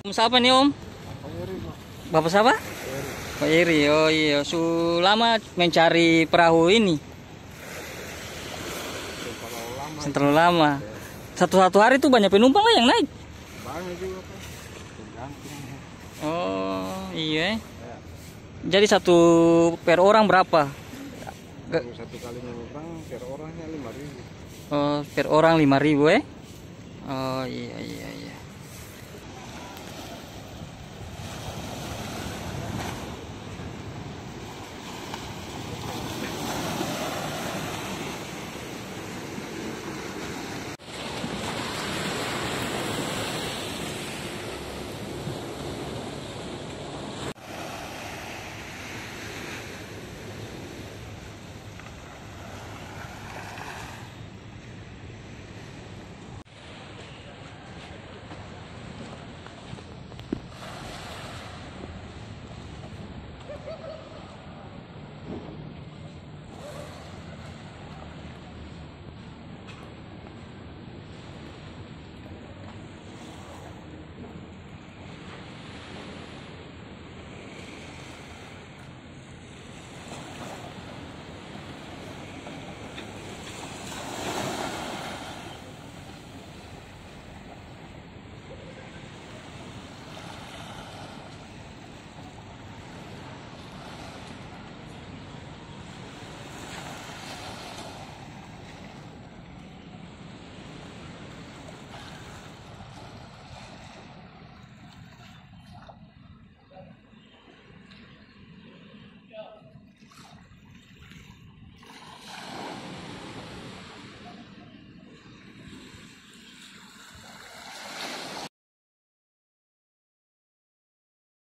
Siapa nih Om? Bapak siapa? Pak Iri. Oh iya, lama mencari perahu ini. Terlalu lama. Satu hari itu banyak penumpang lah yang naik. Banyak juga Pak. Tergantung. Oh iya. Jadi satu per orang berapa? Satu kali nyebrang per orangnya 5.000. Oh, per orang 5.000 eh? Oh iya iya.